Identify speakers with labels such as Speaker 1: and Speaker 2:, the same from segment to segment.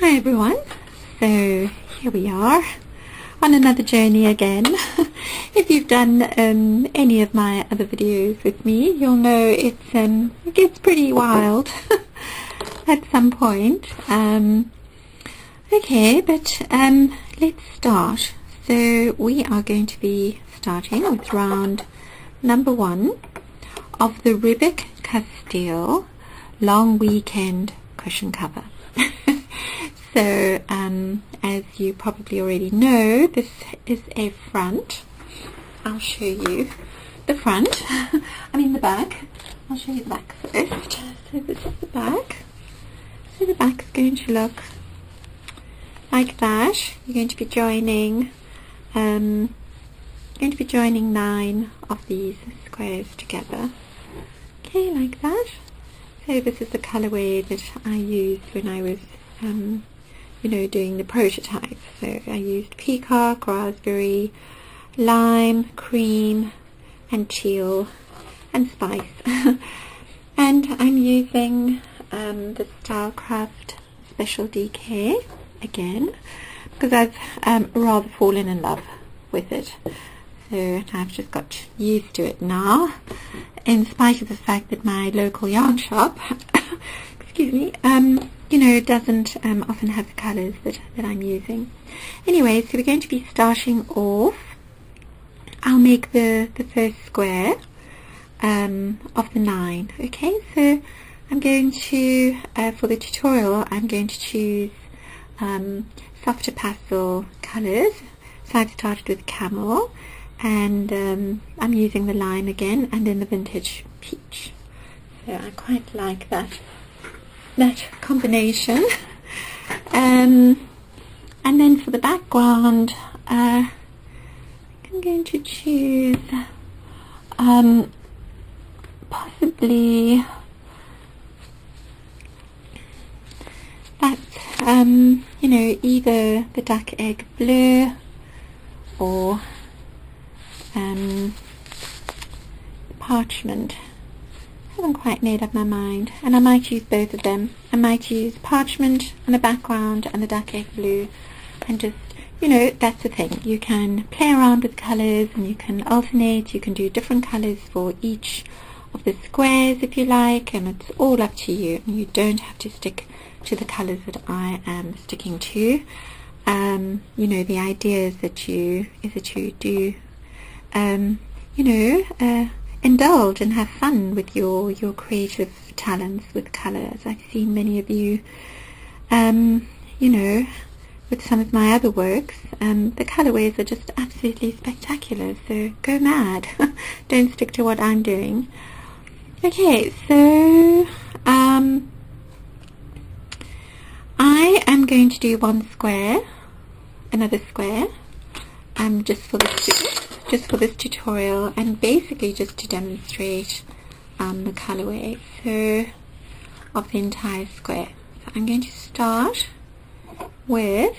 Speaker 1: Hi everyone, so here we are on another journey again. If you've done any of my other videos with me, you'll know it gets pretty wild at some point. Okay, but let's start. So we are going to be starting with round number 1 of the Riebeek Kasteel long weekend cushion cover. So as you probably already know, this is a front. I'll show you the front. the back. I'll show you the back first. So this is the back. So the back is going to look like that. You're going to be joining 9 of these squares together. Okay, like that. So this is the colorway that I used when I was doing the prototype. So I used peacock, raspberry, lime, cream and teal and spice. And I'm using the Stylecraft Special DK again because I've rather fallen in love with it. So I've just got used to it now, in spite of the fact that my local yarn shop excuse me, doesn't often have the colours that I'm using. Anyway, so we're going to be starting off. I'll make the first square of the 9. Okay, so I'm going to, for the tutorial, I'm going to choose softer pastel colours. So I've started with camel, and I'm using the lime again, and then the vintage peach. So I quite like that combination. And then for the background, I'm going to choose possibly that either the duck egg blue or parchment. I haven't quite made up my mind, and I might use both of them. I might use parchment on the background and the duck egg blue, and just, that's the thing. You can play around with colours and you can alternate. You can do different colours for each of the squares if you like, and it's all up to you. And you don't have to stick to the colours that I am sticking to. The idea is that you do indulge and have fun with your creative talents with colours. I've seen many of you with some of my other works, the colorways are just absolutely spectacular, so go mad. Don't stick to what I'm doing. Okay, so I am going to do one square, another square, just for this tutorial, and basically just to demonstrate the colorway of the entire square. So I'm going to start with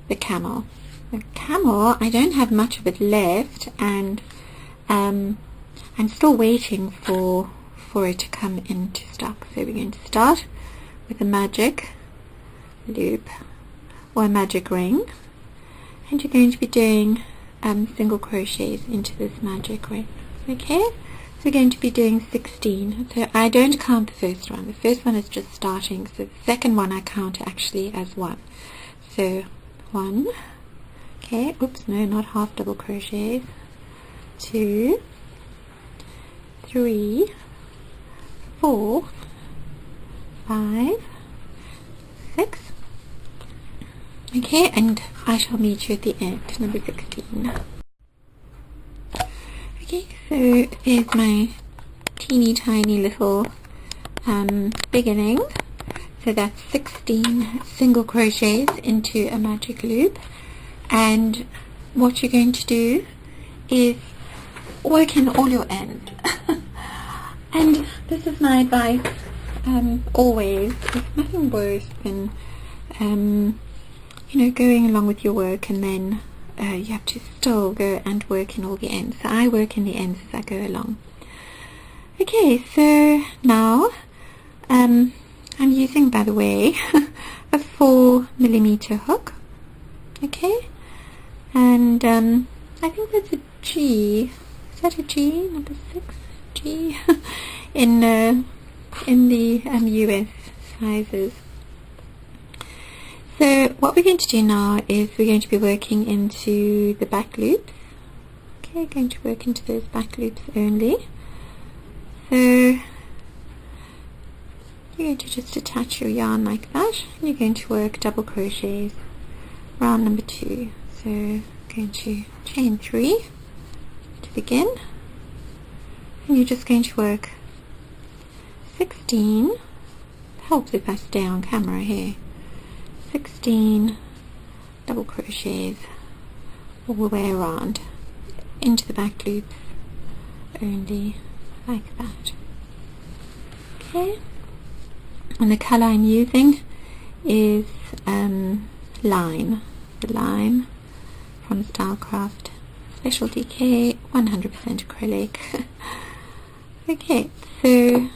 Speaker 1: the camel. The camel, I don't have much of it left, and I'm still waiting for it to come into stock. So we're going to start with a magic loop or a magic ring, and you're going to be doing single crochets into this magic ring. Okay, so we're going to be doing 16. So I don't count the first one. The first one is just starting, so the second one I count actually as 1. So 1, okay, oops, no, not half double crochets, 2, 3, 4, 5, 6. Okay, and I shall meet you at the end, number 16. Okay, so there's my teeny tiny little beginning. So that's 16 single crochets into a magic loop, and what you're going to do is work in all your ends. And this is my advice always. There's nothing worse than going along with your work and then you have to still go and work in all the ends. So I work in the ends as I go along. Okay, so now I'm using, by the way, a 4mm hook. Okay, and I think that's a G. Is that a G? Number 6? G? in the US sizes. So what we're going to do now is we're going to be working into the back loops. Okay, going to work into those back loops only. So you're going to just attach your yarn like that, and you're going to work double crochets round number 2. So going to chain 3 to begin, and you're just going to work 16. It helps if I stay on camera here. 16 double crochets all the way around into the back loops only, like that. Okay, and the colour I'm using is Lime, the Lime from Stylecraft Special DK 100% acrylic. Okay, so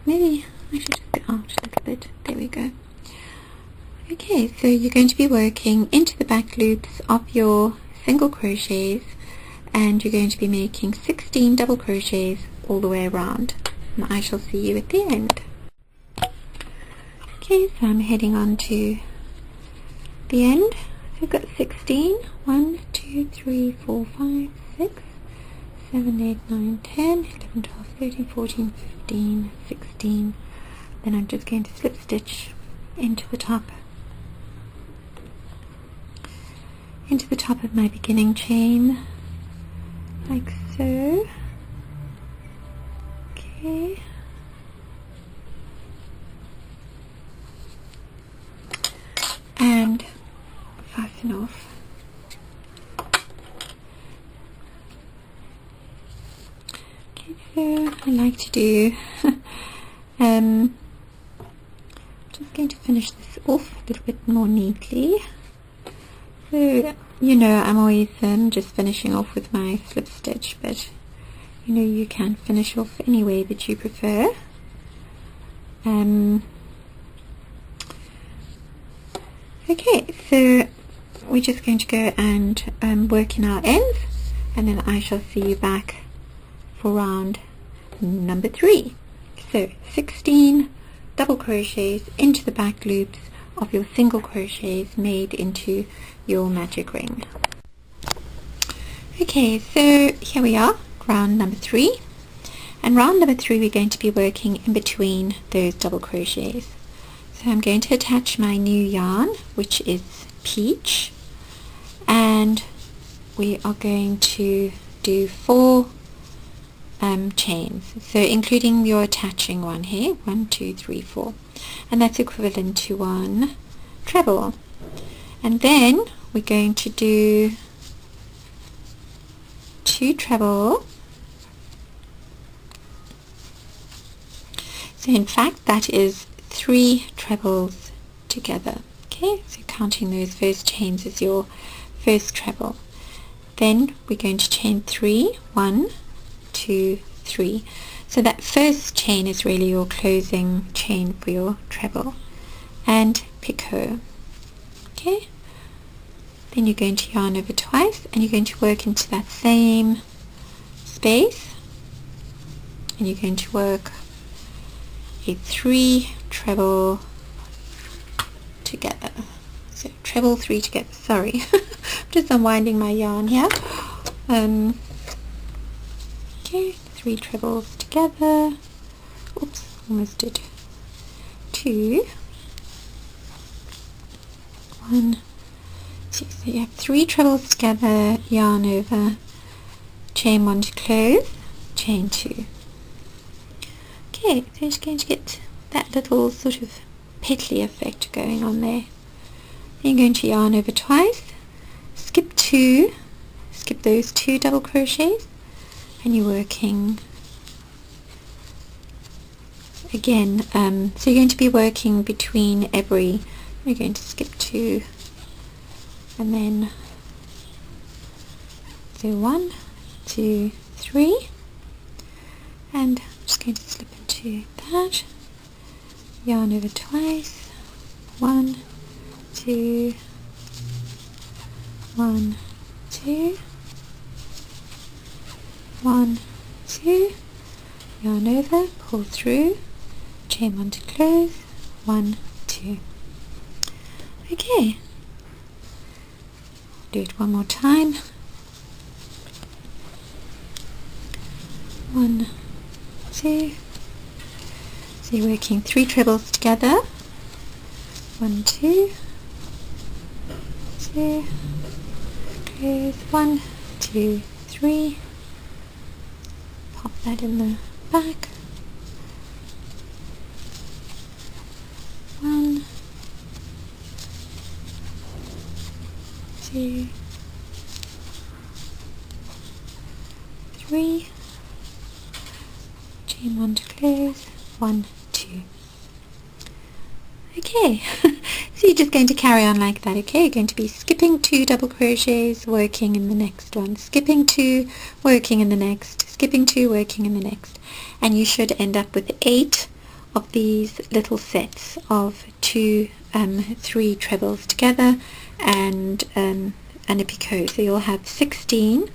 Speaker 1: maybe I should just go out a little bit. There we go. Okay, so you're going to be working into the back loops of your single crochets, and you're going to be making 16 double crochets all the way around, and I shall see you at the end. Okay, so I'm heading on to the end. So I've got 16. 1, 2, 3, 4, 5, 6, 7, 8, 9, 10, 11, 12, 13, 14, 15, 16. Then I'm just going to slip stitch into the top of my beginning chain, like so. Okay, and fasten off. Okay, so I like to do just going to finish this off a little bit more neatly. So, you know, I'm always just finishing off with my slip stitch, but you know, you can finish off any way that you prefer. Okay, so we're just going to go and work in our ends, and then I shall see you back for round number 3. So 16 double crochets into the back loops of your single crochets made into your magic ring. Okay, so here we are, round number 3, and round number 3 we're going to be working in between those double crochets. So I'm going to attach my new yarn, which is Peach, and we are going to do 4 chains, so including your attaching one here, 1, 2, 3, 4, and that's equivalent to 1 treble. And then we're going to do 2 treble. So in fact that is 3 trebles together. Okay, so counting those first chains as your first treble. Then we're going to chain 3, 1, 2, 3. So that first chain is really your closing chain for your treble, and picot. Okay, then you're going to yarn over twice, and you're going to work into that same space, and you're going to work a 3 treble together. So treble 3 together. Sorry, I'm just unwinding my yarn here. Okay, 3 trebles together. Oops, almost did 2. 1, 2. So you have 3 trebles together, yarn over, chain 1 to close, chain 2. Okay, so you're just going to get that little sort of petly effect going on there. Then you're going to yarn over twice, skip those 2 double crochets, and you're working again. So you're going to be working between every, you're going to skip 2 and then do 1, 2, 3, and I'm just going to slip into that, yarn over twice, 1, 2, 1, 2, 1, 2, yarn over, pull through, chain 1 to close, 1, 2. Okay, do it one more time. 1, 2. So you're working 3 trebles together. 1, 2, 2, close, 1, 2, 3. Pop that in the back. 1, 2, 3. Chain 1 to close, 1, 2. Okay, so you're just going to carry on like that. Okay, you're going to be skipping 2 double crochets, working in the next one, skipping 2, working in the next, skipping 2, working in the next, and you should end up with 8 of these little sets of 2, 3 trebles together and a picot. So you'll have 16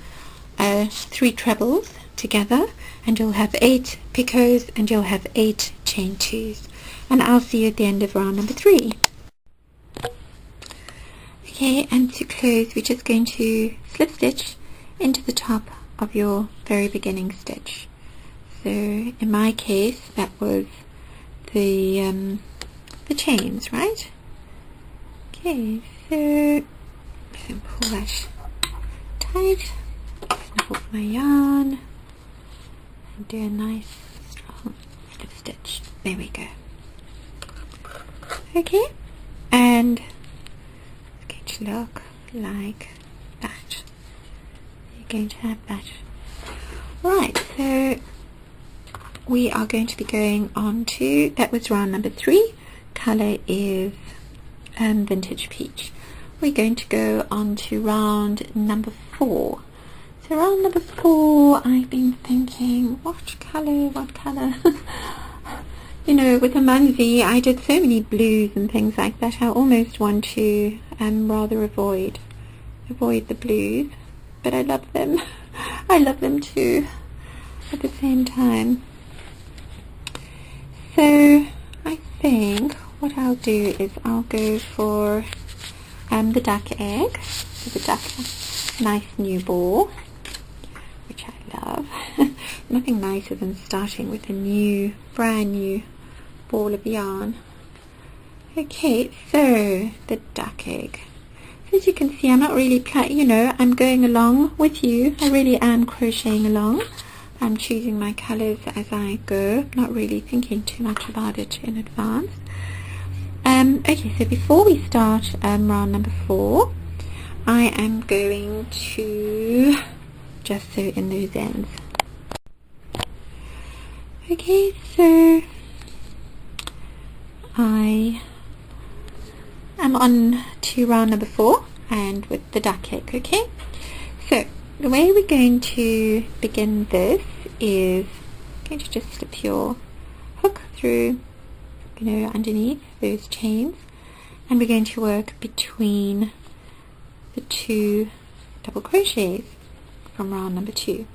Speaker 1: 3 trebles together, and you'll have 8 picots, and you'll have 8 chain 2s, and I'll see you at the end of round number 3. Okay, and to close we're just going to slip stitch into the top of your very beginning stitch. So in my case that was the chains, right? Okay, so pull that tight, hold my yarn, and do a nice strong slip stitch. There we go. Okay, and it's going to look like that. You're going to have that. Right, so we are going to be going on to, that was round number 3. Colour is Vintage Peach. We're going to go on to round number 4. So round number 4, I've been thinking, what colour? You know, with a Munsey, I did so many blues and things like that. I almost want to rather avoid the blues, but I love them. I love them too at the same time. So I think what I'll do is I'll go for the duck egg, the duck nice new ball, which I love. Nothing nicer than starting with a brand new ball of yarn. Okay, so the duck egg. As you can see, I'm not really I'm going along with you. I really am crocheting along. I'm choosing my colors as I go, not really thinking too much about it in advance. Okay, so before we start round number 4, I am going to just sew in those ends. Okay, so I am on to round number 4 and with the duck egg. Okay, so the way we're going to begin this is going to just slip your hook through, underneath those chains, and we're going to work between the 2 double crochets from round number 2.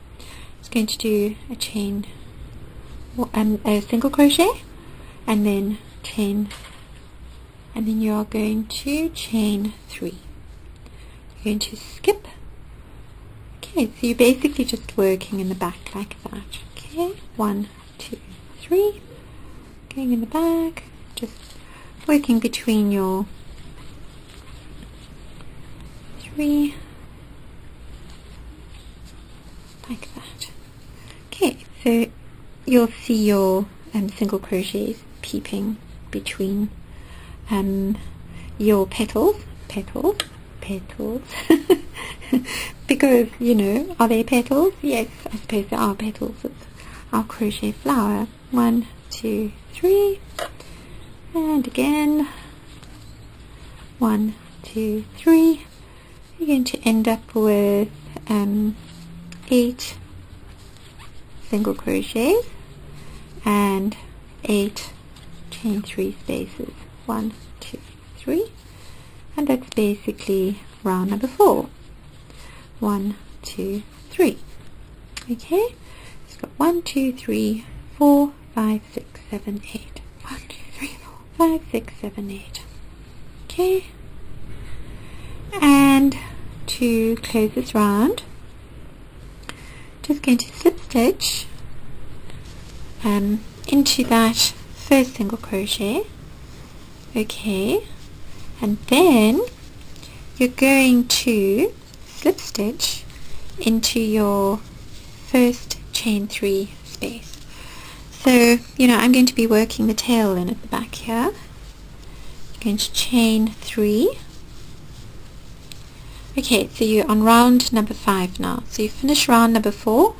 Speaker 1: It's going to do a chain, a single crochet, and then chain, and then you are going to chain 3. You're going to skip. Okay, so you're basically just working in the back like that. Okay, 1, 2, 3, going in the back, just working between your 3, like that. Okay, so you'll see your single crochets peeping between your petals, because are they petals? Yes, I suppose they are petals of our crochet flower. 1, 2, 3, and again 1, 2, 3, you're going to end up with 8 single crochets and 8 chain 3 spaces. 1, 2, 3, and that's basically round number 4. 1, 2, 3. Okay, it's got 1, 2, 3, 4, 5, 6, 7, 8. 1, 2, 3, 4, 5, 6, 7, 8. Okay, and to close this round, just going to slip stitch into that first single crochet. Okay, and then you're going to slip stitch into your first chain 3 space. So, I'm going to be working the tail in at the back here. You're going to chain 3. Okay, so you're on round number 5 now. So you finish round number 4,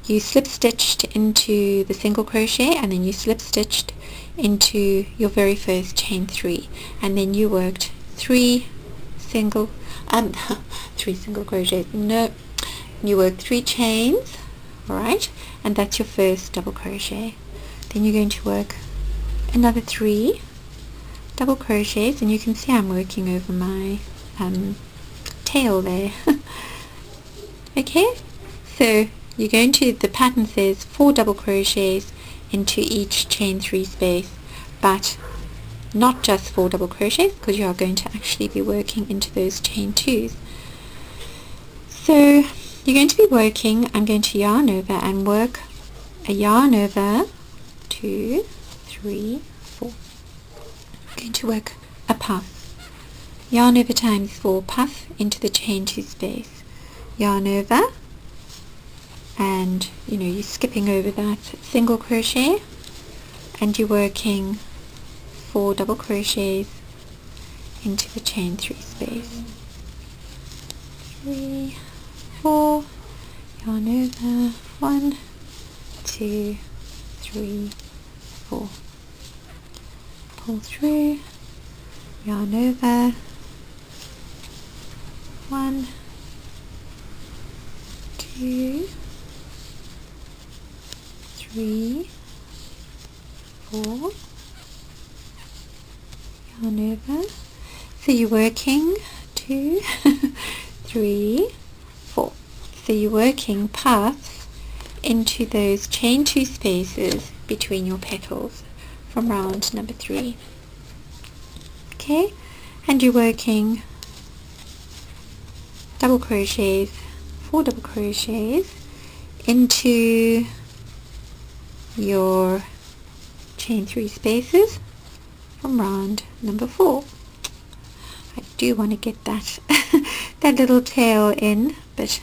Speaker 1: you slip stitched into the single crochet, and then you slip stitched into your very first chain 3, and then you worked 3 single crochets. No, you worked 3 chains, alright, and that's your first double crochet. Then you're going to work another 3 double crochets, and you can see I'm working over my tail there. Okay, so you're going to, the pattern says 4 double crochets into each chain 3 space, but not just 4 double crochets, because you are going to actually be working into those chain 2s. So you're going to be working, I'm going to yarn over and work a yarn over 2, 3, 4. I'm going to work a puff. Yarn over times 4, puff into the chain 2 space, yarn over, and you're skipping over that single crochet, and you're working 4 double crochets into the chain 3 space. 3, 4, yarn over, 1, 2, 3, 4. Pull through, yarn over, 1, 2, 3, 4, yarn over. So you're working 2, 3, 4. So you're working puffs into those chain 2 spaces between your petals from round number 3. Okay, and you're working double crochets, 4 double crochets into your chain 3 spaces from round number 4. I do want to get that that little tail in, but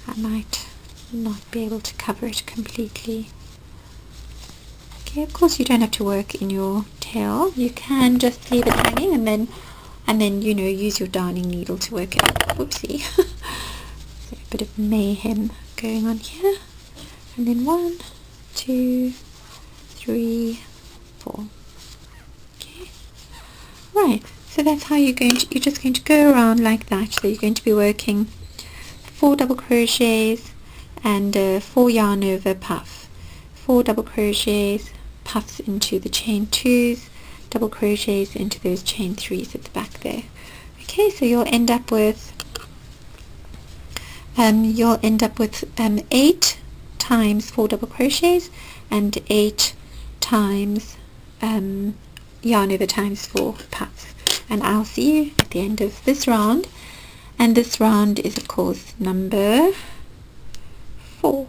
Speaker 1: I might not be able to cover it completely. Okay, of course you don't have to work in your tail. You can just leave it hanging and then use your darning needle to work it up. Whoopsie. So a bit of mayhem going on here. And then 1, 2, 3, 4. Okay. Right. So that's how you're just going to go around like that. So you're going to be working 4 double crochets and 4 yarn over puff. 4 double crochets, puffs into the chain 2s, double crochets into those chain 3s at the back there. Okay, so you'll end up with 8 times 4 double crochets and 8 times yarn over times 4 puffs. And I'll see you at the end of this round, and this round is of course number 5.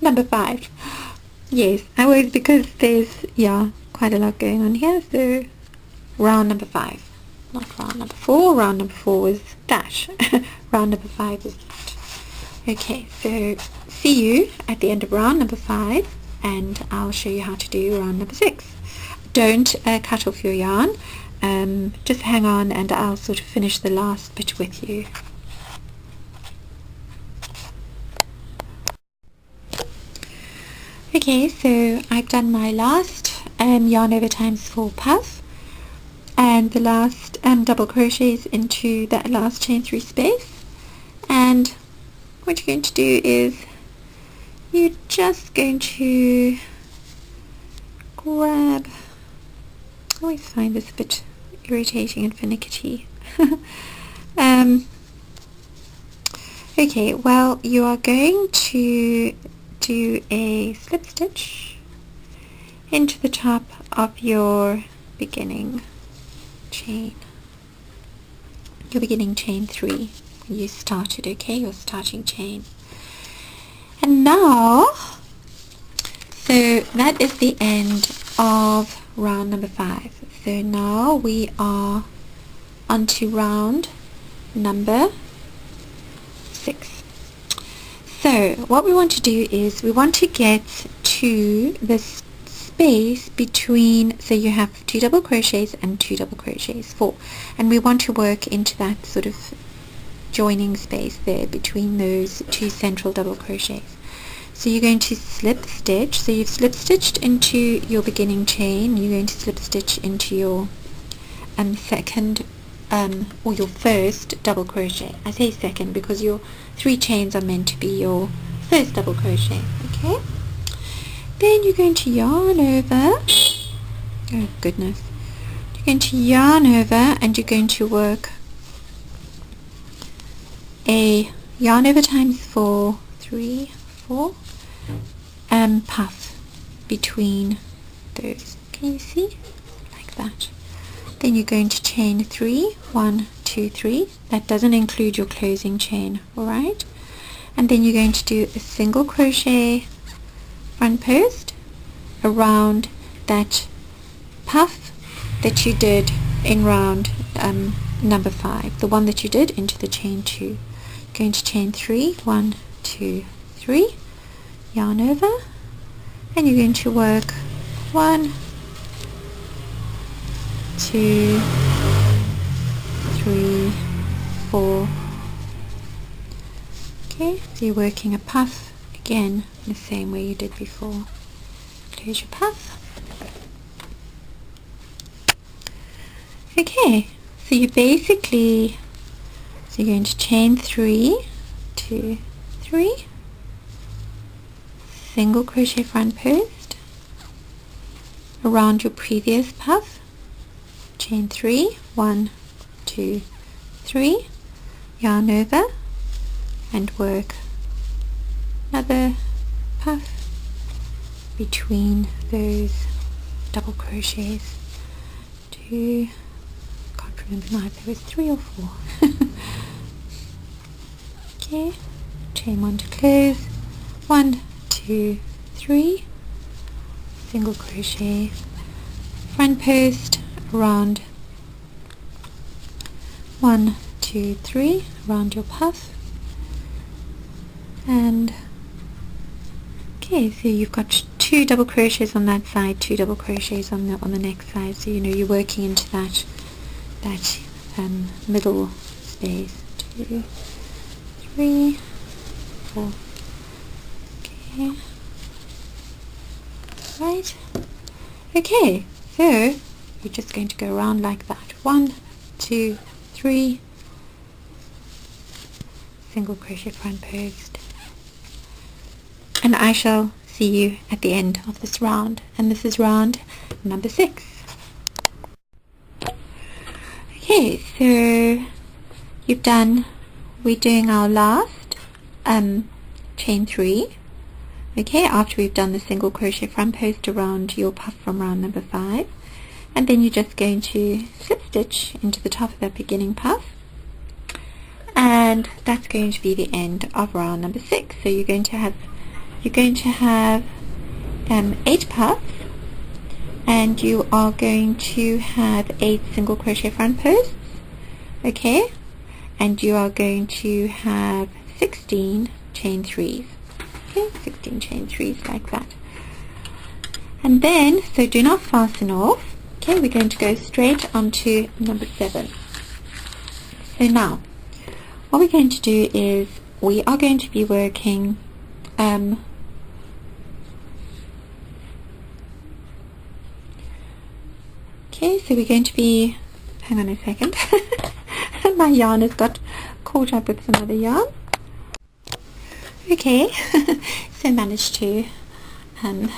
Speaker 1: Number 5. Yes, I was, because there's quite a lot going on here. So round number 5, not round number 4. Round number 4 was dash. Round number 5 is that. Okay, so see you at the end of round number 5, and I'll show you how to do round number 6. Don't cut off your yarn, just hang on and I'll sort of finish the last bit with you. Okay, so I've done my last yarn over times 4 puff, and the last double crochets into that last chain 3 space. And what you're going to do is you're just going to grab, I always find this a bit irritating and finicky. Okay, well, you are going to do a slip stitch into the top of your beginning chain, your beginning chain 3 when you started, okay, your starting chain. And now, so that is the end of round number 5. So now we are onto round number 6. So what we want to do is we want to get to the space between, so you have 2 double crochets and 2 double crochets, 4, and we want to work into that sort of joining space there between those 2 central double crochets. So you're going to slip stitch, so you've slip stitched into your beginning chain, you're going to slip stitch into your second or your first double crochet. I say second because your 3 chains are meant to be your first double crochet, okay? Then you're going to yarn over, oh goodness, you're going to yarn over and you're going to work a yarn over times 4, 3, 4 puff between those. Can you see? Like that. Then you're going to chain 3, 1, 2, 3. That doesn't include your closing chain, alright? And then you're going to do a single crochet front post around that puff that you did in round number 5, the one that you did into the chain 2. You're going to chain 3, 1, 2, 3, yarn over, and you're going to work 1, 2, 3, 4. Okay, so you're working a puff again in the same way you did before. Close your puff. Okay, so you basically, so you're going to chain 3, 2, 3, single crochet front post around your previous puff, chain 3, 1, 2, 3, yarn over and work another puff between those double crochets. 2, can't remember now if there was 3 or 4. Okay, chain 1 to close, 1, 2, 3, single crochet front post around 1, 2, 3 around your puff, and okay, so you've got 2 double crochets on that side, 2 double crochets on the next side, so you know you're working into that middle space. 2, 3, 4. Okay, right, okay, so you're just going to go around like that. 1, 2, 3, single crochet front post, and I shall see you at the end of this round, and this is round number 6. Okay, so we're doing our last chain 3, okay, after we've done the single crochet front post around your puff from round number 5, and then you're just going to slip stitch into the top of that beginning puff, and that's going to be the end of round number 6. So you're going to have 8 puffs, and you are going to have 8 single crochet front posts, okay, and you are going to have 16 chain 3s, okay, 16 chain 3s like that. And then, so do not fasten off, okay, we're going to go straight onto number 7. So now what we're going to do is we are going to be working okay, so we're going to be hang on a second. My yarn has got caught up with some other yarn. Okay, so managed to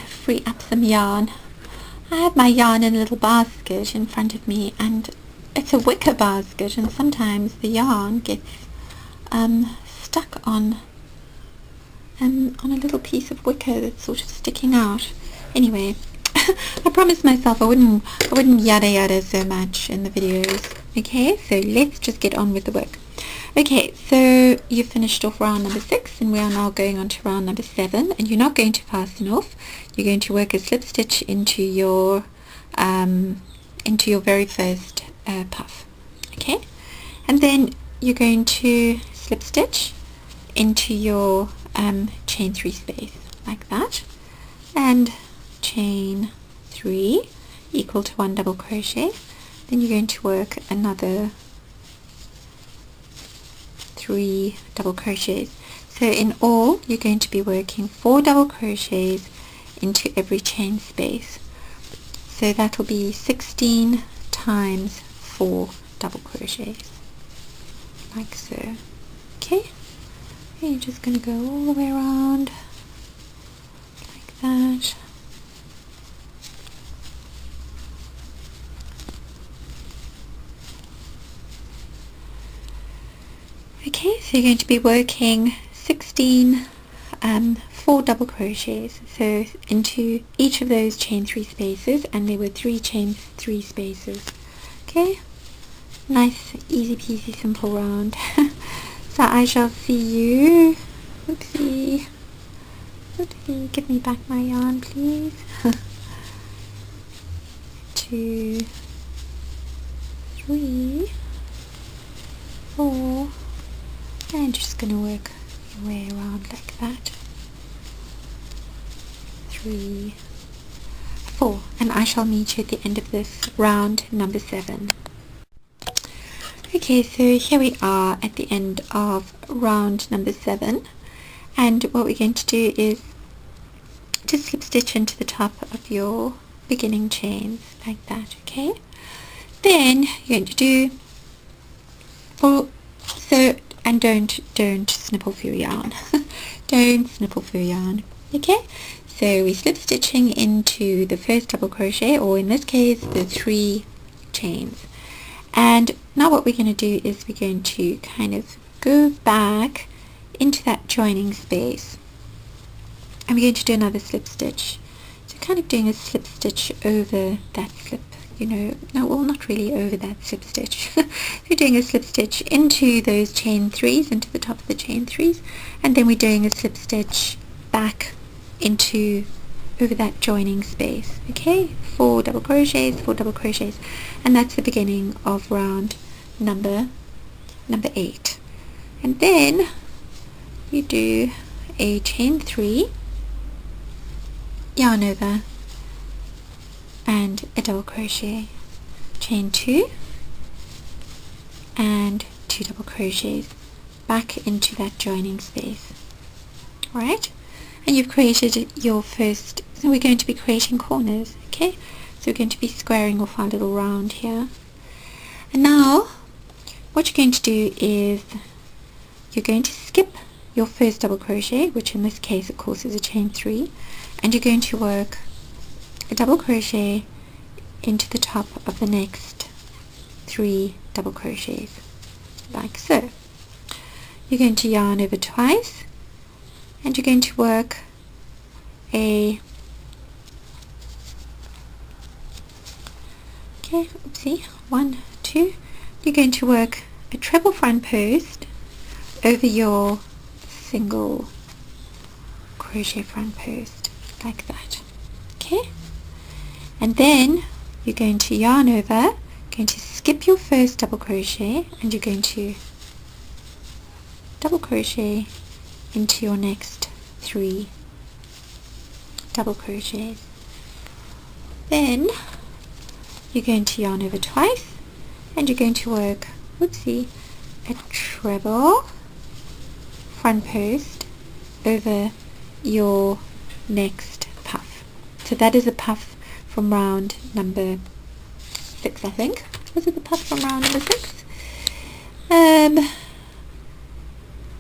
Speaker 1: free up some yarn. I have my yarn in a little basket in front of me, and it's a wicker basket, and sometimes the yarn gets stuck on a little piece of wicker that's sort of sticking out. Anyway, I promised myself I wouldn't yada yada so much in the videos. Okay, so let's just get on with the work. Okay, so you finished off round number 6, and we are now going on to round number 7, and you're not going to fasten off. You're going to work a slip stitch into your very first puff. Okay, and then you're going to slip stitch into your chain 3 space like that, and chain 3 equal to 1 double crochet. Then you're going to work another 3 double crochets. So in all you're going to be working 4 double crochets into every chain space. So that will be 16 times 4 double crochets, like so. Okay, and you're just going to go all the way around like that. Okay, so you're going to be working 16 4 double crochets, so into each of those chain 3 spaces, and there were 3 chain 3 spaces. Okay, nice, easy peasy, simple round. So I shall see you. Oopsie, give me back my yarn, please. 2, 3, 4, and just going to work your way around like that. 3, 4, and I shall meet you at the end of this round number 7. Okay, so here we are at the end of round number 7, and what we're going to do is just slip stitch into the top of your beginning chains like that. Okay, then you're going to do and don't snip off your yarn. Don't snip off your yarn. Okay, so we're slip stitching into the first double crochet, or in this case the 3 chains, and now what we're going to do is we're going to kind of go back into that joining space, and we're going to do another slip stitch. So kind of doing a slip stitch over that slip, no, well, not really over that slip stitch. We're doing a slip stitch into those chain 3s, into the top of the chain 3s, and then we're doing a slip stitch back into over that joining space. Okay, 4 double crochets, 4 double crochets, and that's the beginning of round number 8. And then you do a chain 3, yarn over, and a double crochet, chain 2, and 2 double crochets back into that joining space. Alright, and you've created your first, so we're going to be creating corners. Okay, so we're going to be squaring off our little round here, and now what you're going to do is you're going to skip your first double crochet, which in this case of course is a chain 3, and you're going to work a double crochet into the top of the next 3 double crochets, like so. You're going to yarn over twice, and you're going to work a oopsie, 1, 2, you're going to work a treble front post over your single crochet front post, like that. Okay, and then you're going to yarn over, going to skip your first double crochet, and you're going to double crochet into your next 3 double crochets. Then you're going to yarn over twice, and you're going to work, whoopsie, a treble front post over your next puff. So that is a puff from round number 6, I think. Was it the puff from round number 6?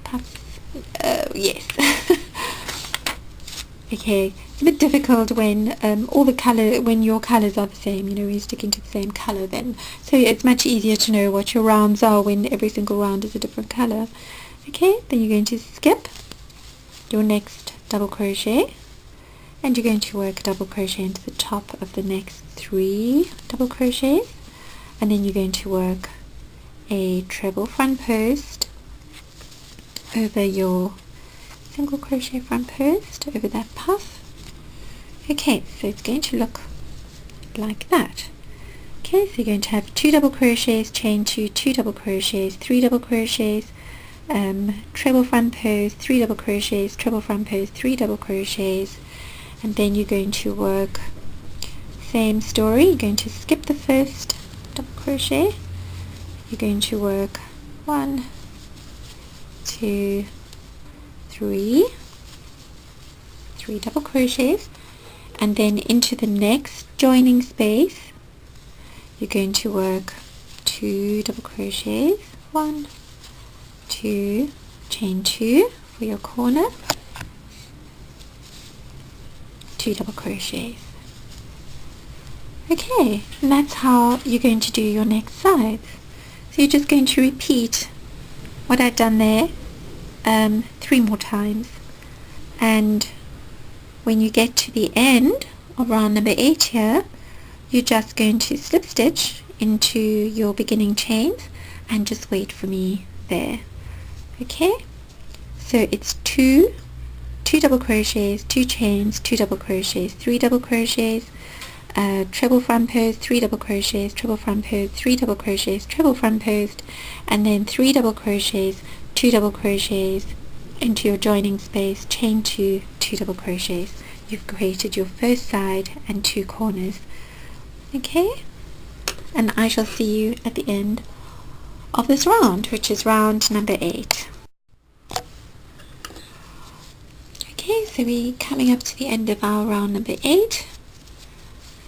Speaker 1: Puff, yes. Okay, it's a bit difficult when when your colours are the same, you're sticking to the same colour then. So it's much easier to know what your rounds are when every single round is a different colour. Okay, then you're going to skip your next double crochet, and you're going to work a double crochet into the top of the next 3 double crochets, and then you're going to work a treble front post over your single crochet front post over that puff. Okay, so it's going to look like that. Okay, so you're going to have 2 double crochets, chain 2, 2 double crochets, 3 double crochets, treble front post, 3 double crochets, treble front post, 3 double crochets, and then you're going to work same story. You're going to skip the first double crochet, you're going to work 1, 2, 3 double crochets, and then into the next joining space you're going to work 2 double crochets, 1, 2, chain 2 for your corner, 2 double crochets. Okay, and that's how you're going to do your next sides. So you're just going to repeat what I've done there 3 more times, and when you get to the end of round number 8 here, you're just going to slip stitch into your beginning chains and just wait for me there. Okay, so it's 2 double crochets, 2 chains, 2 double crochets, 3 double crochets, treble front post, 3 double crochets, treble front post, 3 double crochets, treble front post, and then 3 double crochets, 2 double crochets into your joining space, chain 2, 2 double crochets. You've created your first side and 2 corners. Okay, and I shall see you at the end of this round, which is round number 8. Okay, so we're coming up to the end of our round number 8,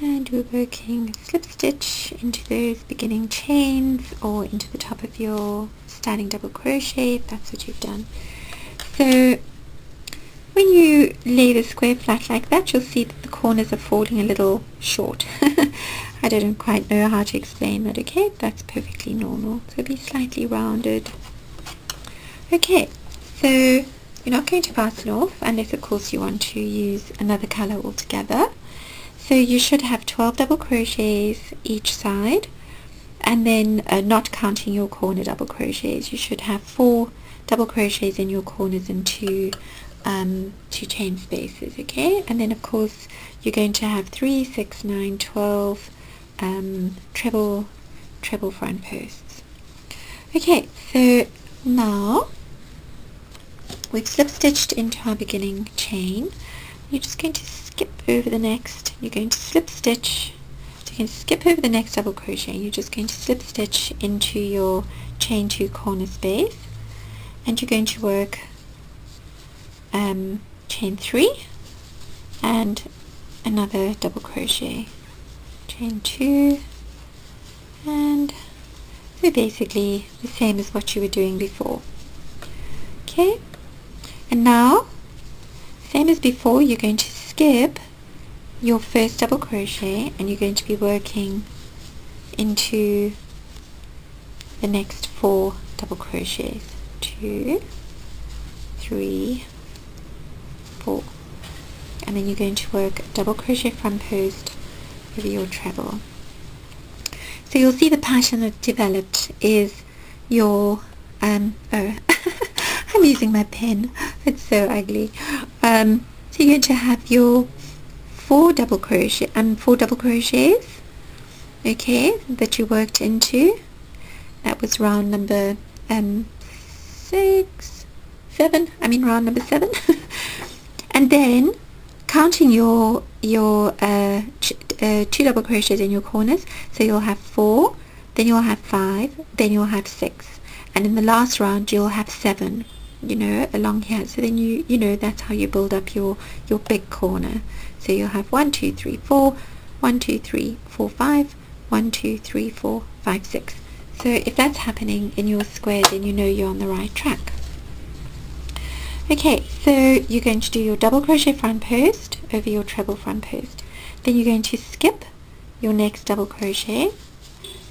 Speaker 1: and we're working slip stitch into those beginning chains or into the top of your starting double crochet, if that's what you've done. So when you lay the square flat like that, you'll see that the corners are falling a little short. I don't quite know how to explain that. Okay, that's perfectly normal. So be slightly rounded. Okay, so you're not going to pass it off unless of course you want to use another color altogether. So you should have 12 double crochets each side, and then not counting your corner double crochets, you should have 4 double crochets in your corners and 2 chain spaces. Okay, and then of course you're going to have 3, 6, 9, 12 treble front posts. Okay, so now we've slip stitched into our beginning chain. You're just going to skip over the next, you're going to slip stitch, so you can skip over the next double crochet, you're just going to slip stitch into your chain 2 corner space, and you're going to work chain 3 and another double crochet, chain 2, and so basically the same as what you were doing before. Okay, and now same as before, you're going to skip your first double crochet and you're going to be working into the next 4 double crochets, 2, 3, 4, and then you're going to work double crochet front post over your treble. So you'll see the pattern that developed is your I'm using my pen, it's so ugly. So you're going to have your 4 double crochets, okay, that you worked into. That was round number 7, round number 7. And then counting your 2 double crochets in your corners, so you'll have 4, then you'll have 5, then you'll have 6, and in the last round you'll have 7, along here. So then you know that's how you build up your big corner. So you'll have 1, 2, 3, 4, 1, 2, 3, 4, 5, 1, 2, 3, 4, 5, 6. So if that's happening in your square, then you know you're on the right track. Okay, so you're going to do your double crochet front post over your treble front post. Then you're going to skip your next double crochet,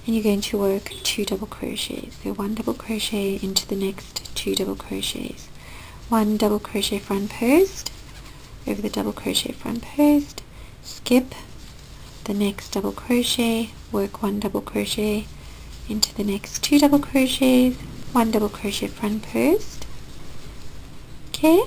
Speaker 1: and you're going to work 2 double crochets. So 1 double crochet into the next 2 double crochets. 1 double crochet front post over the double crochet front post, skip the next double crochet, work 1 double crochet into the next 2 double crochets, 1 double crochet front post. Okay,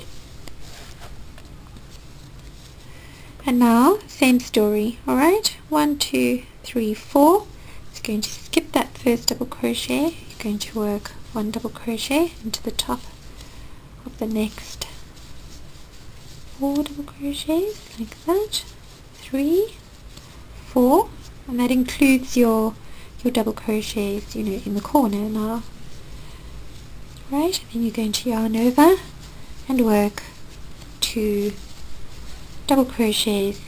Speaker 1: and now same story. Alright, 1, 2, 3, 4. It's going to skip that first double crochet. You're going to work 1 double crochet into the top of the next 4 double crochets, like that. 3, 4, and that includes your double crochets, you know, in the corner now. Right, and then you're going to yarn over and work 2 double crochets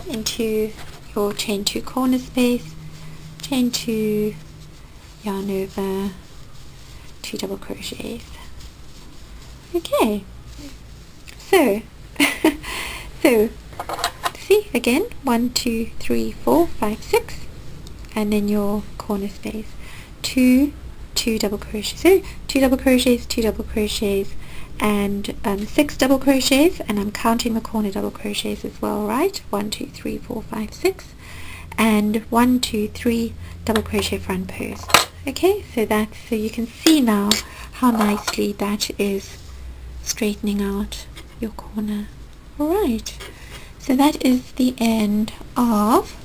Speaker 1: into your chain 2 corner space, chain 2, yarn over, 2 double crochets. Okay, so so see again, 1, 2, 3, 4, 5, 6, and then your corner space, 2 double crochets, so 2 double crochets, 2 double crochets, and 6 double crochets, and I'm counting the corner double crochets as well, right? 1, 2, 3, 4, 5, 6, and 1, 2, 3 double crochet front post. Okay, so you can see now how nicely that is straightening out your corner. Alright, so that is the end of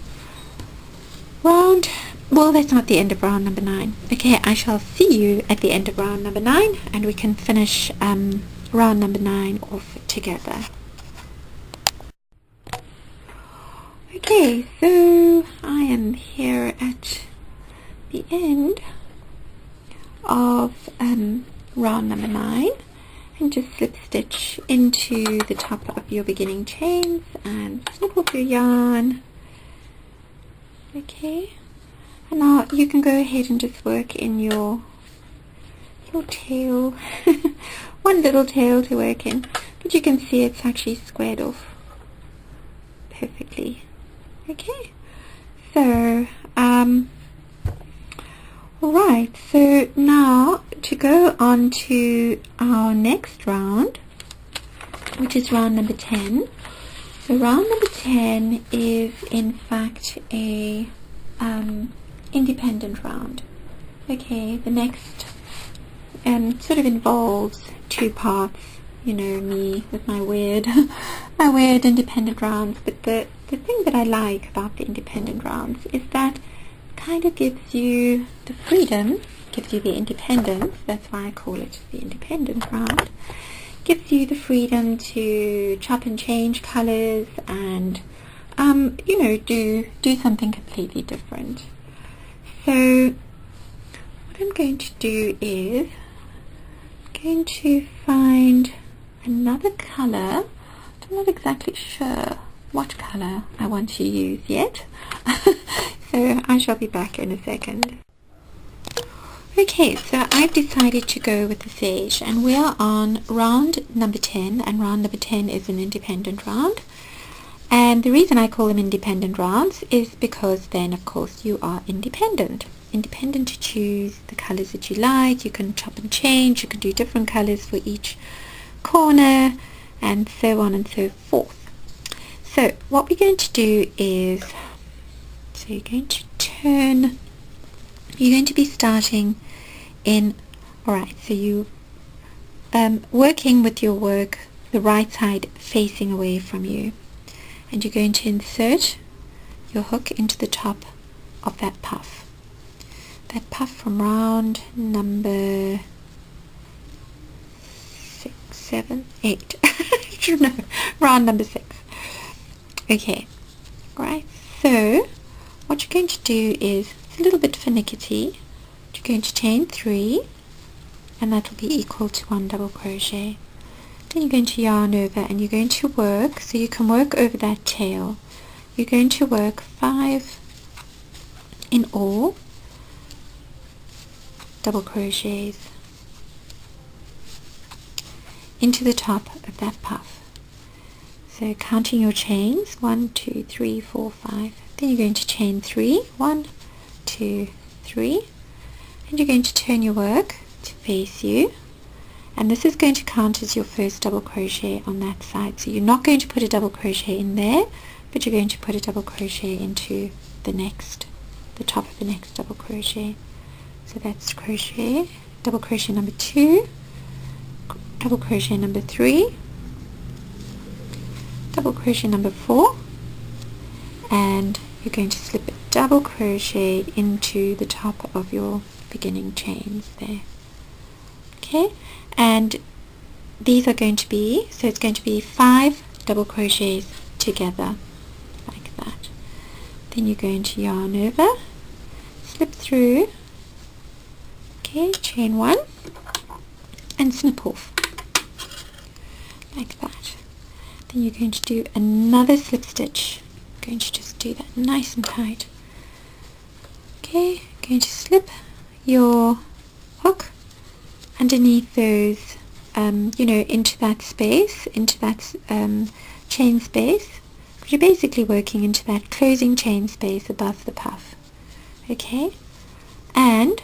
Speaker 1: round, well, that's not the end of round number 9. Okay, I shall see you at the end of round number 9, and we can finish round number 9 off together. Okay, so I am here at the end of round number 9, and just slip stitch into the top of your beginning chains and snip off your yarn. Okay, and now you can go ahead and just work in your tail. One little tail to work in, but you can see it's actually squared off perfectly. Okay, so alright, so now to go on to our next round, which is round number 10. So round number 10 is in fact a independent round. Okay, the next sort of involves 2 parts, you know, me with my weird independent rounds, but the thing that I like about the independent rounds is that it kind of gives you the freedom, gives you the independence, that's why I call it the independent round, gives you the freedom to chop and change colors and you know, do something completely different. So what I'm going to do is going to find another color. I'm not exactly sure what color I want to use yet, so I shall be back in a second. Okay, so I've decided to go with the sage, and we are on round number 10, and round number 10 is an independent round. And the reason I call them independent rounds is because then, of course, you are independent to choose the colors that you like. You can chop and change, you can do different colors for each corner, and so on and so forth. So what we're going to do is, so you're going to be starting in, alright, so you working with your work the right side facing away from you, and you're going to insert your hook into the top of that puff from round number 6, 7, 8 I don't know, round number 6. Okay, right, so what you're going to do is, it's a little bit finicky, you're going to chain 3, and that will be equal to 1 double crochet. Then you're going to yarn over, and you're going to work, so you can work over that tail, you're going to work 5 in all double crochets into the top of that puff. So counting your chains, 1, 2, 3, 4, 5. Then you're going to chain 3, 1, 2, 3, and you're going to turn your work to face you, and this is going to count as your first double crochet on that side. So you're not going to put a double crochet in there, but you're going to put a double crochet into the top of the next double crochet. So that's crochet, double crochet number 2, double crochet number 3, double crochet number 4, and you're going to slip a double crochet into the top of your beginning chains there. Okay, and these are going to be, so it's going to be 5 double crochets together like that. Then you're going to yarn over, slip through, okay, chain 1 and snip off like that. Then you're going to do another slip stitch. I'm going to just do that nice and tight. Okay, going to slip your hook underneath those, into that space, into that chain space, because you're basically working into that closing chain space above the puff. Okay, and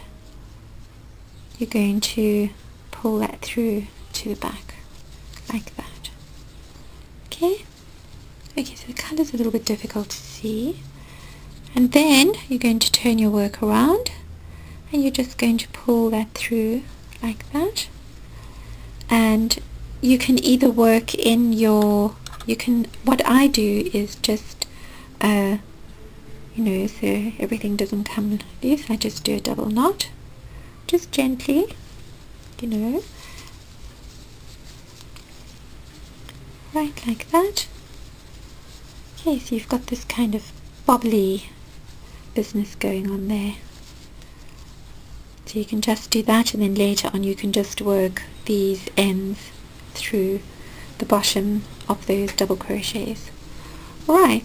Speaker 1: you're going to pull that through to the back like that. Okay, so the colour's a little bit difficult to see, and then you're going to turn your work around and you're just going to pull that through like that. And you can either work in your, what I do is just so everything doesn't come loose, I just do a double knot, just gently, right like that. Okay, so you've got this kind of bobbly business going on there. So you can just do that, and then later on you can just work these ends through the bottom of those double crochets. Right,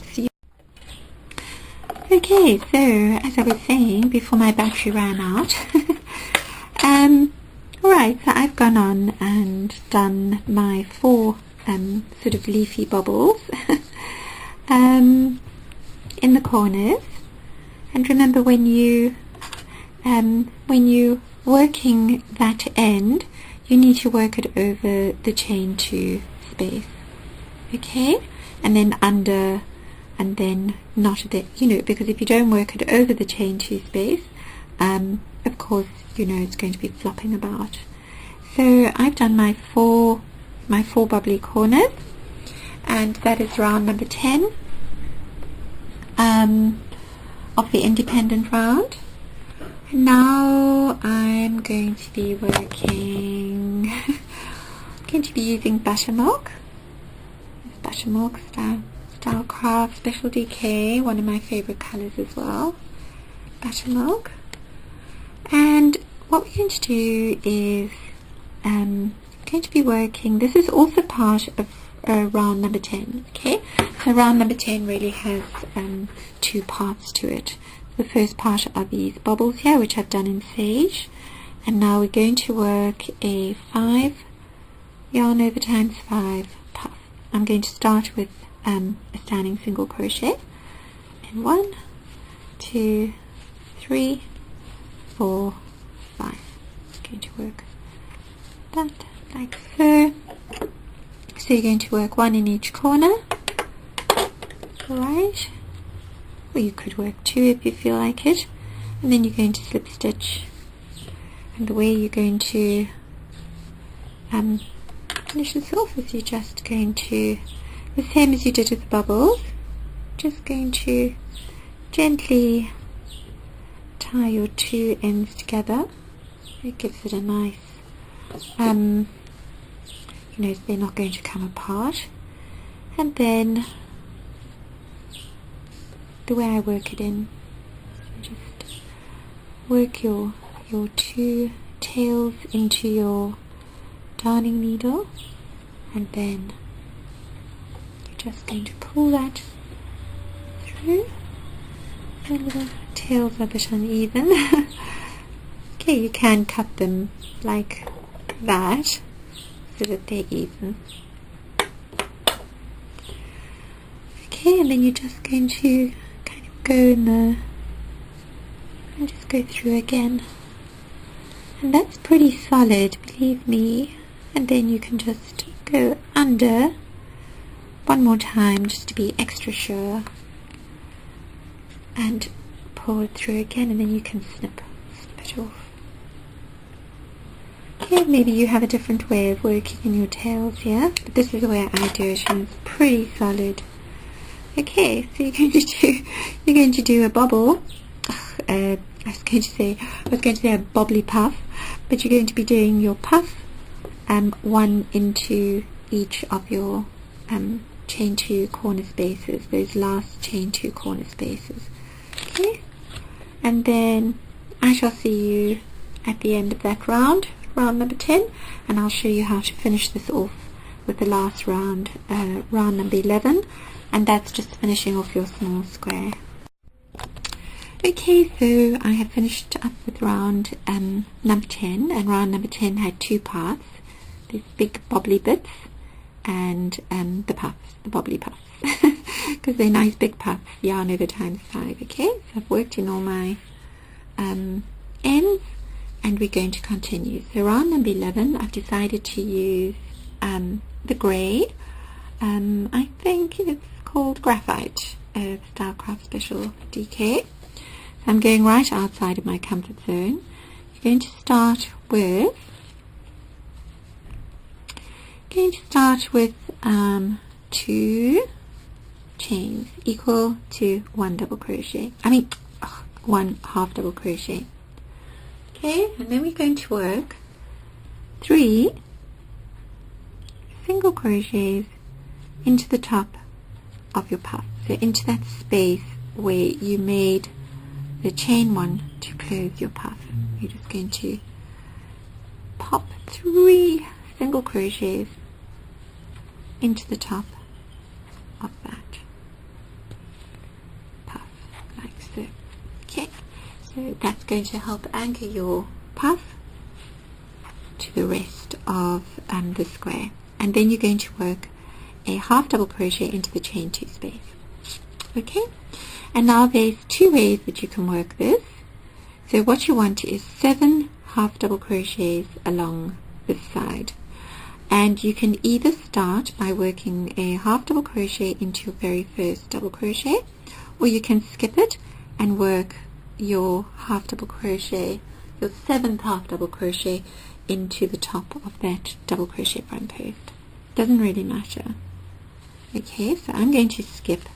Speaker 1: okay, so as I was saying before my battery ran out, alright, so I've gone on and done my 4 sort of leafy bobbles in the corners. And remember, when you're working that end, you need to work it over the chain 2 space, okay, and then under, and then not the, because if you don't work it over the chain 2 space, of course, it's going to be flopping about. So I've done my four bubbly corners, and that is round number 10 of the independent round. Now I'm going to be working, going to be using buttermilk, style craft special DK, one of my favorite colors as well, buttermilk. And what we're going to do is going to be working, this is also part of round number 10, okay, so round number 10 really has 2 parts to it. The first part are these bobbles here, which I've done in sage, and now we're going to work a 5 yarn over times 5 puff. I'm going to start with a standing single crochet, and 1, 2, 3, 4, 5. I'm going to work that like so. So you're going to work 1 in each corner, alright, or you could work 2 if you feel like it, and then you're going to slip stitch. And the way you're going to finish this off is you're just going to, the same as you did with the bubbles, just going to gently tie your 2 ends together. It gives it a nice, they're not going to come apart. And then the way I work it in, just work your 2 tails into your darning needle, and then you're just going to pull that through The little tails are a bit uneven. Okay, you can cut them like that so that they're even. Okay, and then you're just going to kind of go in the and just go through again. And that's pretty solid, believe me. And then you can just go under one more time just to be extra sure. And pull it through again, and then you can snip it off. Okay, maybe you have a different way of working in your tails here, but this is the way I do it, and it's pretty solid. Okay, so you're going to do a bobble. I was going to say a bobbly puff, but you're going to be doing your puff, one into each of your chain 2 corner spaces, those last chain 2 corner spaces. Okay, and then I shall see you at the end of that round number 10, and I'll show you how to finish this off with the last round, round number 11, and that's just finishing off your small square. Okay, so I have finished up with round number 10, and round number 10 had 2 parts, these big bobbly bits, and the puffs, the bobbly puffs, because they're nice big puffs, yarn over times 5. Okay, so I've worked in all my ends, and we're going to continue. So round number 11, I've decided to use the grey. I think it's called Graphite, Stylecraft Special DK. So I'm going right outside of my comfort zone. You're going to start with 2 chains equal to 1 double crochet. 1 half double crochet. Okay, and then we're going to work 3 single crochets into the top of your puff, so into that space where you made the chain 1 to close your puff. You're just going to pop 3 single crochets into the top of that puff, like so. Okay, so that's going to help anchor your puff to the rest of the square, and then you're going to work a half double crochet into the chain 2 space. Okay, and now there's 2 ways that you can work this. So what you want is 7 half double crochets along this side, and you can either start by working a half double crochet into your very first double crochet, or you can skip it and work your half double crochet, your 7th half double crochet into the top of that double crochet front post. Doesn't really matter. Okay, so I'm going to skip,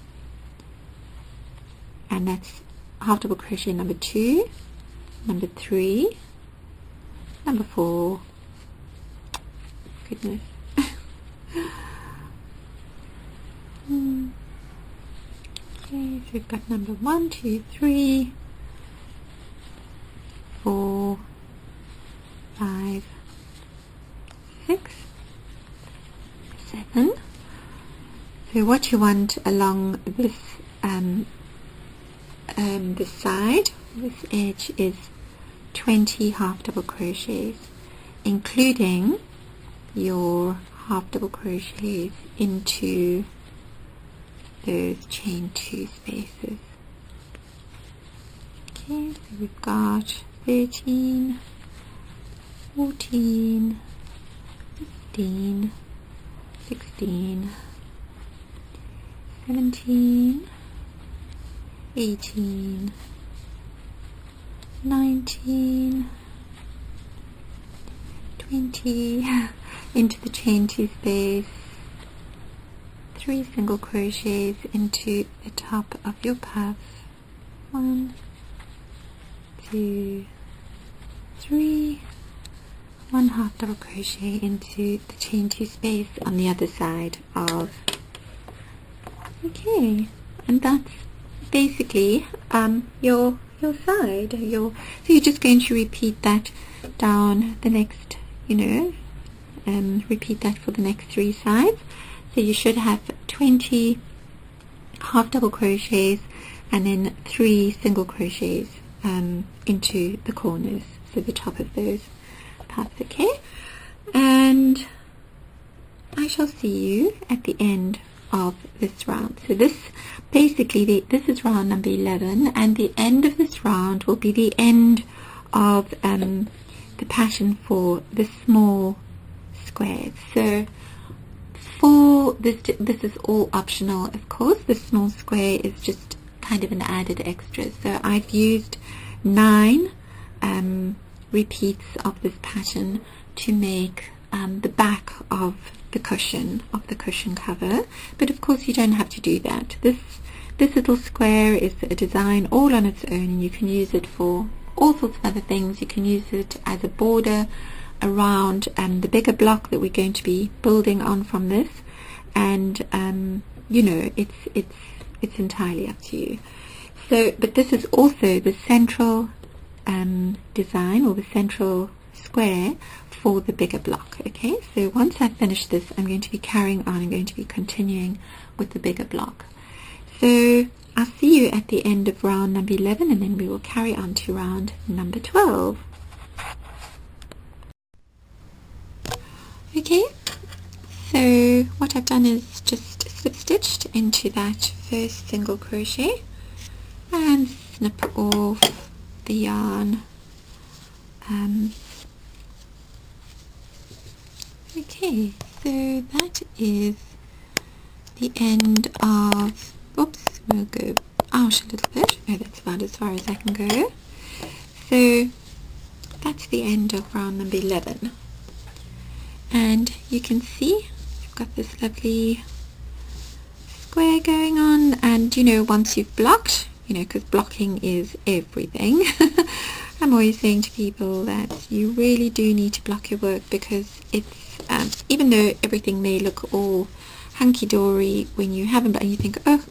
Speaker 1: and that's half double crochet number 2, number 3, number 4. Goodness. Okay, so we've got number 1, 2, 3, 4, 5, 6, 7. So what you want along this this side, this edge, is 20 half double crochets, including your half double crochets into those chain 2 spaces. Okay, so we've got 13, 14, 15, 16, 17, 18, 19, 20, into the chain 2 space, 3 single crochets into the top of your puff, 1, 2, 3, 1 half double crochet into the chain 2 space on the other side of. Okay, and that's basically your side. So you're just going to repeat that down the next, repeat that for the next 3 sides. So you should have 20 half double crochets and then 3 single crochets into the corners, so the top of those parts. Okay, and I shall see you at the end of this round. So this basically this is round number 11, and the end of this round will be the end of the pattern for the small squares. So for this is all optional, of course. The small square is just kind of an added extra. So I've used 9 repeats of this pattern to make the back of the cushion cover, but of course you don't have to do that. This little square is a design all on its own, and you can use it for all sorts of other things. You can use it as a border around the bigger block that we're going to be building on from this, and you know, it's entirely up to you. So, but this is also the central design, or the central square for the bigger block. Okay, so once I've finished this, I'm going to be carrying on. I'm going to be continuing with the bigger block. So I'll see you at the end of round number 11, and then we will carry on to round number 12. Okay, so what I've done is just slip stitched into that first single crochet and snip off the yarn. Okay, so that is the end of, oops, we'll go out a little bit. Oh, that's about as far as I can go. So that's the end of round number 11. And you can see I've got this lovely square going on, and you know, once you've blocked, you know, because blocking is everything. I'm always saying to people that you really do need to block your work, because it's even though everything may look all hunky-dory when you haven't, and you think, oh,